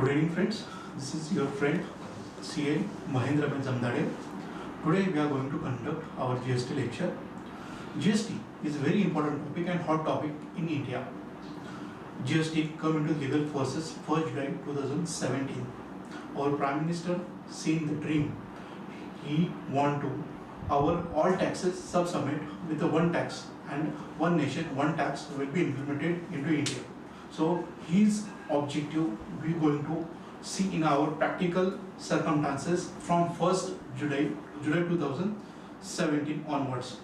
Good evening friends, this is your friend CA Mahendra Zamdade. Today we are going to conduct our GST lecture. GST is a very important topic and hot topic in India. GST come into legal forces 1st July 2017. Our Prime Minister seen the dream. He want to our all taxes subsummate with the one tax and one nation, one tax will be implemented into India. So his objective we are going to see in our practical circumstances from 1st July 2017 onwards.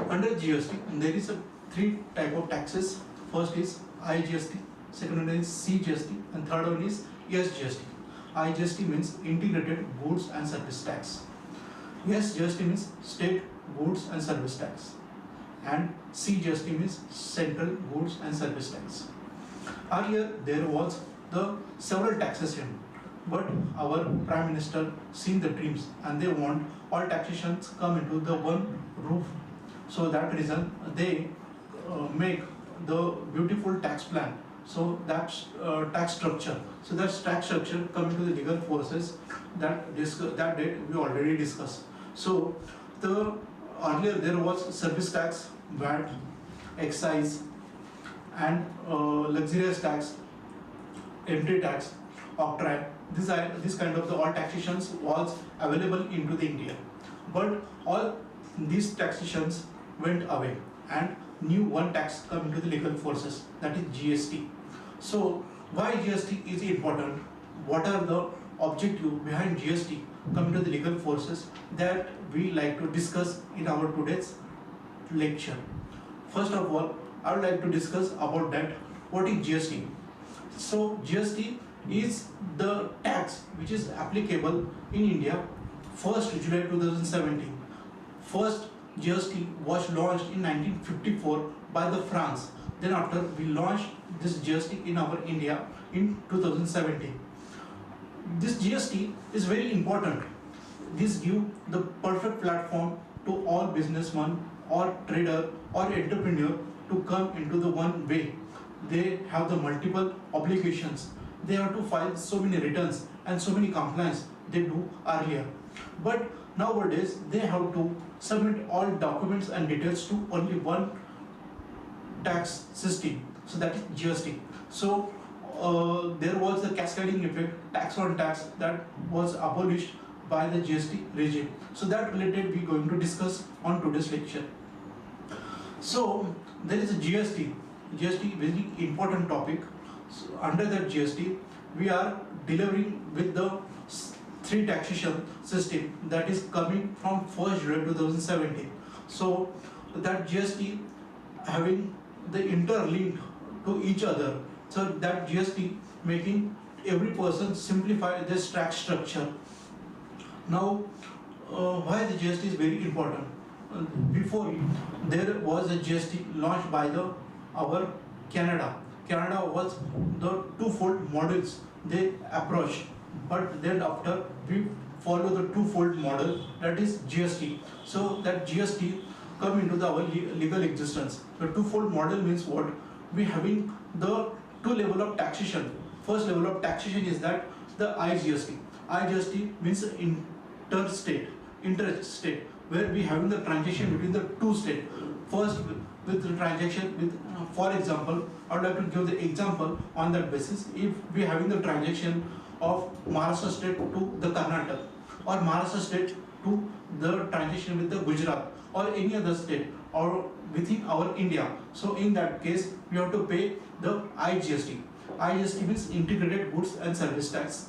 Under GST there is a three type of taxes. First is igst, second one is CGST and third one is SGST. igst means integrated goods and service tax. SGST means state goods and service tax, and CGST means central goods and service tax. Earlier there was the several taxation, but our Prime Minister seen the dreams and they want all taxations come into the one roof. So that reason they make the beautiful tax plan. So that's tax structure. So that tax structure come into the legal forces that date we already discussed. So the earlier there was service tax, VAT, excise, and luxurious tax, entry tax, octroi. This kind of the all taxations was available into the India, but all these taxations went away and new one tax come into the legal forces, that is GST. So why GST is important? What are the objective behind GST come to the legal forces, that we like to discuss in our today's lecture. First of all, I would like to discuss about that. What is GST? So GST is the tax which is applicable in India 1st July 2017. First GST was launched in 1954 by the France. Then after we launched this GST in our India in 2017. This GST is very important. This gives the perfect platform to all businessmen or trader or entrepreneur to come into the one way. They have the multiple obligations. They have to file so many returns and so many compliance they do earlier. But nowadays they have to submit all documents and details to only one tax system. So that is GST. So there was the cascading effect, tax on tax, that was abolished by the GST regime. So that related we are going to discuss on today's lecture. So there is a GST. GST very important topic. So under that GST we are delivering with the three taxation system that is coming from 1st July 2017. So that GST having the interlinked to each other. So that GST making every person simplify this tax structure. Now why the GST is very important? Before there was a GST launched by our Canada. Canada was the twofold models they approached, but then after we follow the twofold model, that is GST. So that GST come into our legal existence. The twofold model means what? We having the two level of taxation. First level of taxation is that the IGST. IGST means interstate, where we having the transaction between the two states. First with the transaction with, for example, I would like to give the example on that basis. If we having the transaction of Maharashtra state to the Karnataka, or Maharashtra state to the transaction with the Gujarat or any other state or within our India. So in that case we have to pay the IGST. IGST means integrated goods and service tax.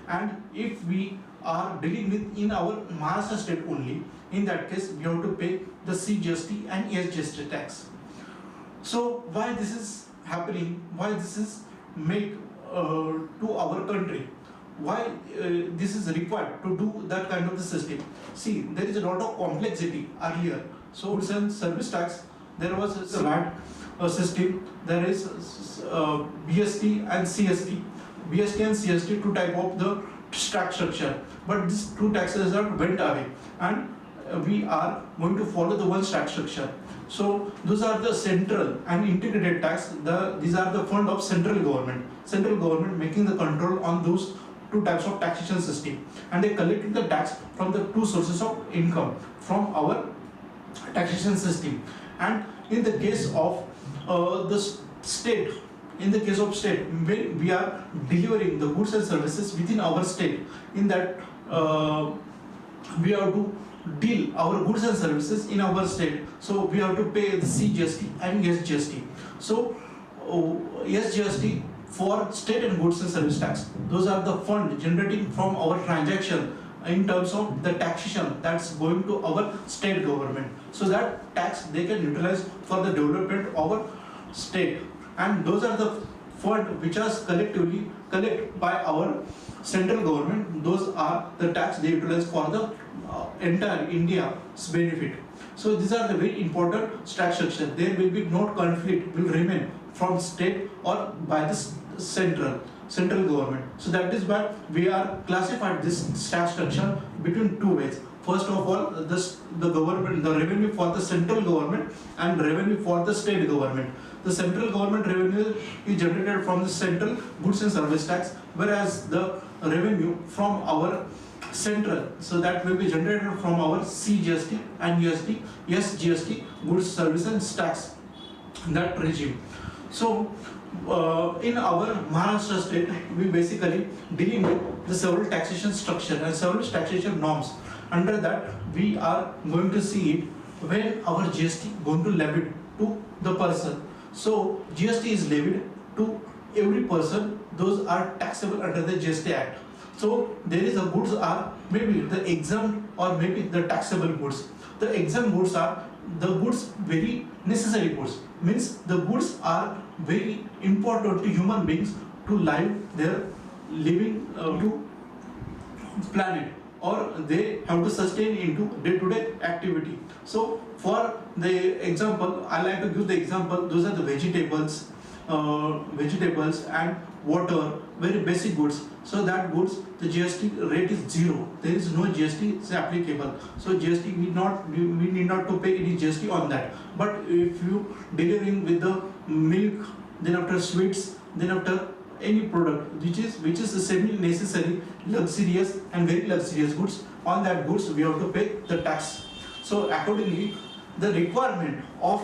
And if we are dealing with in our Maharashtra state only, in that case we have to pay the CGST and SGST tax. So why this is happening? Why this is made to our country? Why this is required to do that kind of the system? See, there is a lot of complexity earlier. So goods and service tax, there was a VAT system. There is BST and CST. BST and CST, two type of the tax structure, but these two taxes are went away, and we are going to follow the one tax structure. So those are the central and integrated tax. These are the fund of central government. Central government making the control on those two types of taxation system, and they collected the tax from the two sources of income from our taxation system. And in the case of the state, in the case of state, when we are delivering the goods and services within our state, in that we have to deal our goods and services in our state, so we have to pay the CGST and SGST. So SGST for state and goods and service tax, those are the fund generating from our transaction in terms of the taxation that's going to our state government, so that tax they can utilize for the development of our state. And those are the fund which are collectively collected by our central government. Those are the tax they utilize for the entire India's benefit. So these are the very important tax structure. There will be no conflict will remain from state or by the central government. So that is why we are classified this tax structure between two ways. First of all, the government, the revenue for the central government and revenue for the state government. The central government revenue is generated from the central goods and service tax, whereas the revenue from our central, so that will be generated from our CGST and SGST goods, service and tax, that regime. So in our Maharashtra state, we basically dealing with the several taxation structure and several taxation norms. Under that, we are going to see it when our GST going to levied to the person. So GST is levied to every person. Those are taxable under the GST Act. So there is a goods are maybe the exempt or maybe the taxable goods. The exempt goods are the goods very necessary goods. Means the goods are very important to human beings to live their living to planet, or they have to sustain into day-to-day activity. So for the example, I like to give the example, those are the vegetables and water, very basic goods. So that goods, the GST rate is 0. There is no GST is applicable. So GST we need not to pay any GST on that. But if you delivering with the milk, then after sweets, then after any product which is the semi-necessary, luxurious and very luxurious goods, on that goods we have to pay the tax. So accordingly, the requirement of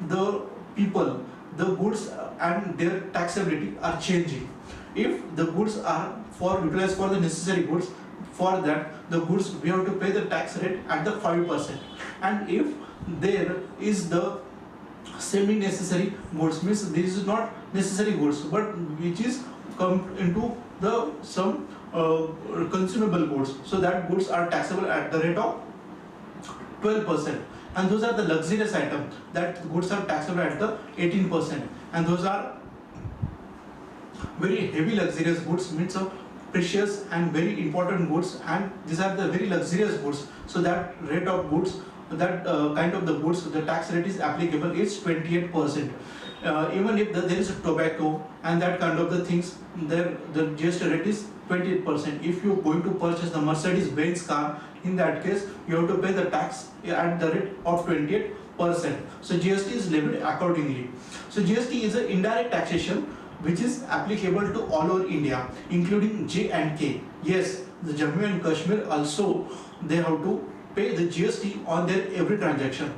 the people, the goods and their taxability are changing. If the goods are utilized for the necessary goods, for that the goods we have to pay the tax rate at the 5%. And if there is the semi-necessary goods, means this is not necessary goods but which is come into the some consumable goods, so that goods are taxable at the rate of 12%. And those are the luxurious items, that goods are taxable at the 18%. And those are very heavy luxurious goods, means of precious and very important goods, and these are the very luxurious goods. So that rate of goods, that kind of the goods, the tax rate is applicable is 28%. Even if there is a tobacco and that kind of the things, there the GST rate is 28%. If you are going to purchase the Mercedes-Benz car, in that case you have to pay the tax at the rate of 28%. So GST is levied accordingly. So GST is an indirect taxation which is applicable to all over India, including J and K. Yes, the Jammu and Kashmir also, they have to pay the GST on their every transaction.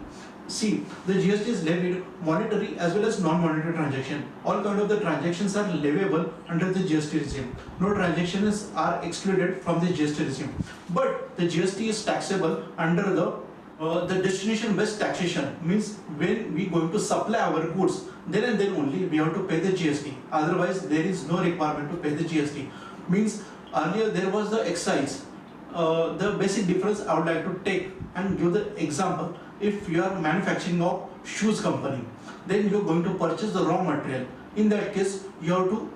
See, the GST is levied monetary as well as non-monetary transaction. All kind of the transactions are leviable under the GST regime. No transactions are excluded from the GST regime. But the GST is taxable under the destination based taxation, means when we going to supply our goods, then and then only we have to pay the GST. Otherwise there is no requirement to pay the GST. Means earlier there was the excise. The basic difference I would like to take and give the example. If you are manufacturing of shoes company, then you are going to purchase the raw material. In that case you have to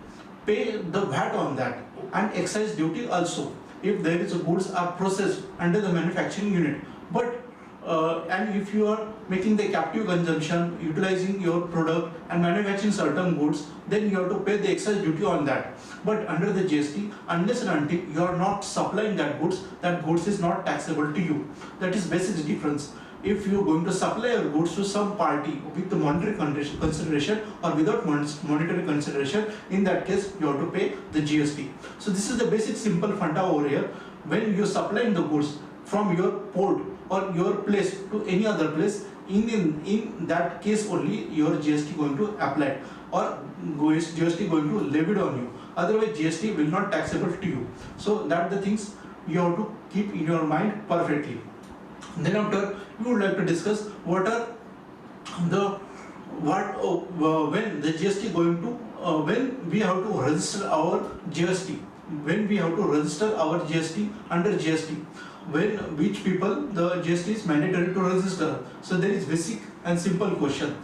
pay the VAT on that and excise duty also if there is a goods are processed under the manufacturing unit. But and if you are making the captive consumption, utilizing your product and manufacturing certain goods, then you have to pay the excise duty on that. But under the GST, unless and until you are not supplying that goods is not taxable to you. That is basic difference. if you are going to supply your goods to some party with the monetary consideration or without monetary consideration, in that case you have to pay the GST. So this is the basic simple funda over here. When you are supplying the goods from your port or your place to any other place, in that case only your GST going to apply or GST going to levied on you. Otherwise GST will not taxable to you. So that the things you have to keep in your mind perfectly. Then after, we would like to discuss what are the when the GST going to when we have to register our GST, when we have to register our GST under GST, when which people the GST is mandatory to register. So there is basic and simple question.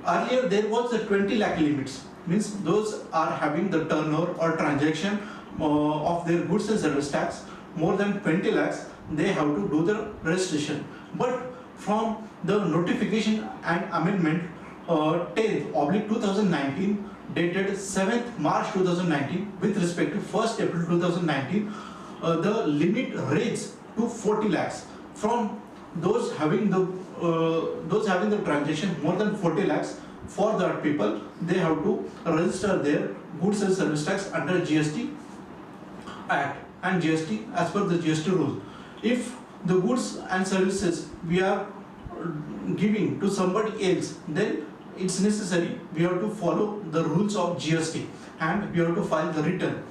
Earlier there was the 20 lakh limits, means those are having the turnover or transaction of their goods and service tax more than 20 lakhs, they have to do the registration. But from the notification and amendment 10/2019 dated 7th March 2019 with respect to 1st April 2019, the limit raised to 40 lakhs. From those having the transaction more than 40 lakhs, for that people they have to register their goods and service tax under GST Act and GST as per the GST rule. If the goods and services we are giving to somebody else, then it's necessary we have to follow the rules of GST and we have to file the return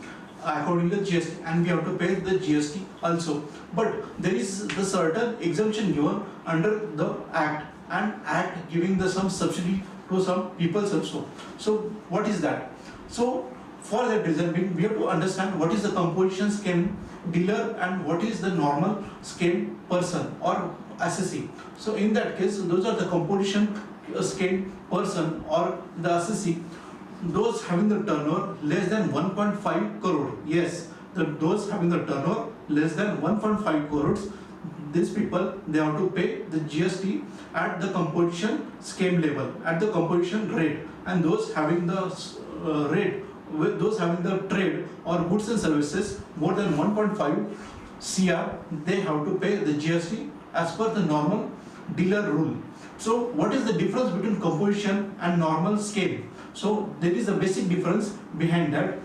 according to GST and we have to pay the GST also. But there is the certain exemption given under the Act, and Act giving the some subsidy to some people also. So what is that? So for that reason we have to understand what is the composition scheme dealer and what is the normal scheme person or assessee. So in that case, those are the composition scheme person or the assessee, those having the turnover less than 1.5 crore. Yes, those having the turnover less than 1.5 crores, these people they have to pay the GST at the composition scheme level, at the composition rate, and those having the rate with those having the trade or goods and services more than 1.5 CR, they have to pay the GST as per the normal dealer rule. So what is the difference between composition and normal scale? So there is a basic difference behind that.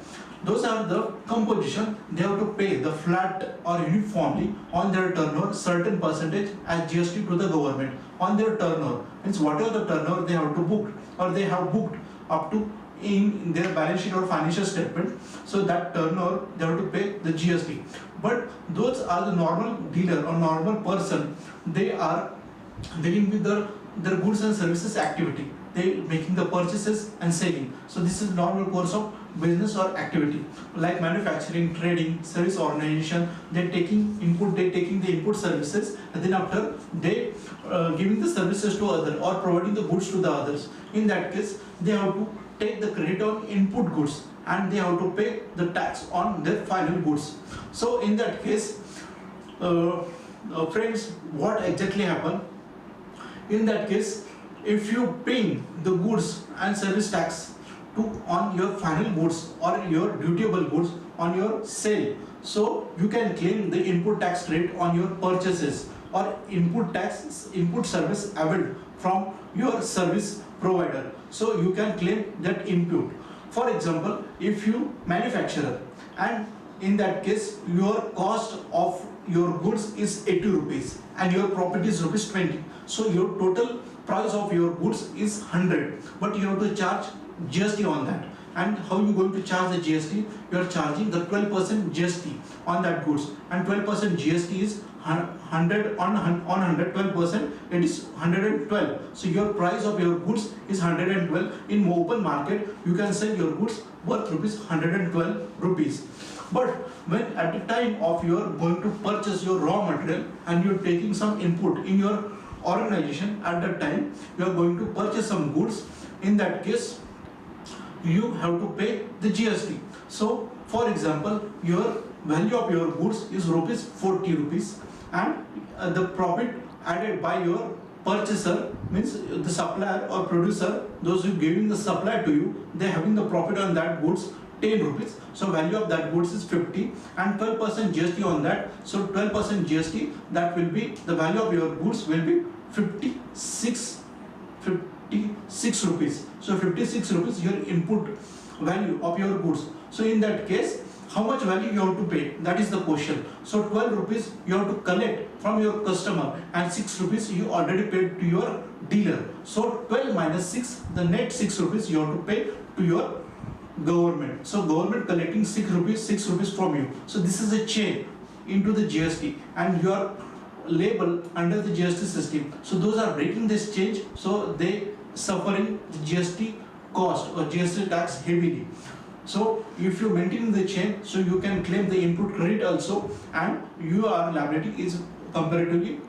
Those are the composition, they have to pay the flat or uniformly on their turnover certain percentage as GST to the government on their turnover. Means whatever the turnover they have to book or they have booked up to in their balance sheet or financial statement, so that turnover they have to pay the GST. But those are the normal dealer or normal person, they are dealing with their goods and services activity, they making the purchases and selling. So this is normal course of business or activity, like manufacturing, trading, service organization, they taking the input services, and then after they giving the services to others or providing the goods to the others. In that case they have to take the credit on input goods and they have to pay the tax on their final goods. So in that case, friends, what exactly happened? In that case, if you pay the goods and service tax on your final goods or your dutiable goods on your sale, so you can claim the input tax rate on your purchases or input service availed from your service provider. So you can claim that input. For example, if you manufacturer and in that case your cost of your goods is 80 rupees and your profit is rupees 20, so your total price of your goods is 100, but you have to charge GST on that. And how you going to charge the GST? You are charging the 12% GST on that goods, and 12% GST is 100 on 100, 12% it is 112. So your price of your goods is 112. In open market you can sell your goods worth rupees 112 rupees. But when at the time of you are going to purchase your raw material and you are taking some input in your organization, at that time you are going to purchase some goods, in that case you have to pay the GST. So for example, your value of your goods is rupees 40 rupees, and the profit added by your purchaser, means the supplier or producer, those who giving the supply to you, they having the profit on that goods 10 rupees. So value of that goods is 50 and 12% GST on that. So 12% GST, that will be the value of your goods will be 56 rupees. So 56 rupees your input value of your goods. So in that case, how much value you have to pay? That is the question. So 12 rupees you have to collect from your customer, and 6 rupees you already paid to your dealer. So 12 minus 6, the net 6 rupees you have to pay to your government. So government collecting 6 rupees from you. So this is a chain into the GST, and you are labeled under the GST system. So those are breaking this change, so they suffering GST cost or GST tax heavily. So if you maintain the chain, so you can claim the input credit also, and your liability is comparatively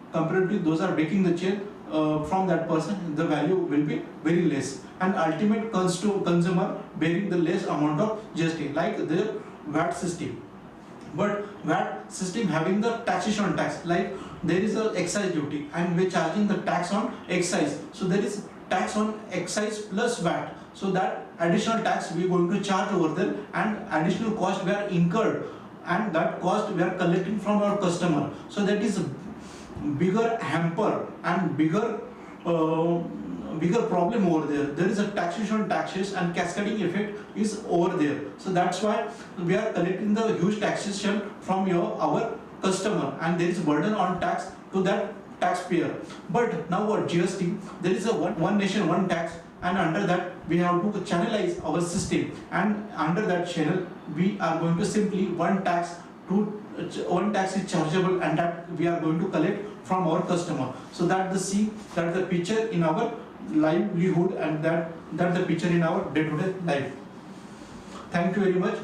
those are breaking the chain from that person, the value will be very less, and ultimate comes to consumer bearing the less amount of GST, like the VAT system. But VAT system having the taxation on tax, like there is a excise duty and we're charging the tax on excise. So there is tax on excise plus VAT. So that additional tax we are going to charge over there, and additional cost we are incurred, and that cost we are collecting from our customer. So that is bigger hamper and bigger problem over there. There is a taxation on taxes, and cascading effect is over there. So that's why we are collecting the huge taxation from our customer, and there is burden on tax to that taxpayer. But now what GST, there is a one nation one tax, and under that we have to channelize our system, and under that channel we are going to simply one tax is chargeable, and that we are going to collect from our customer. So that the picture in our livelihood, and that the picture in our day-to-day life. Thank you very much.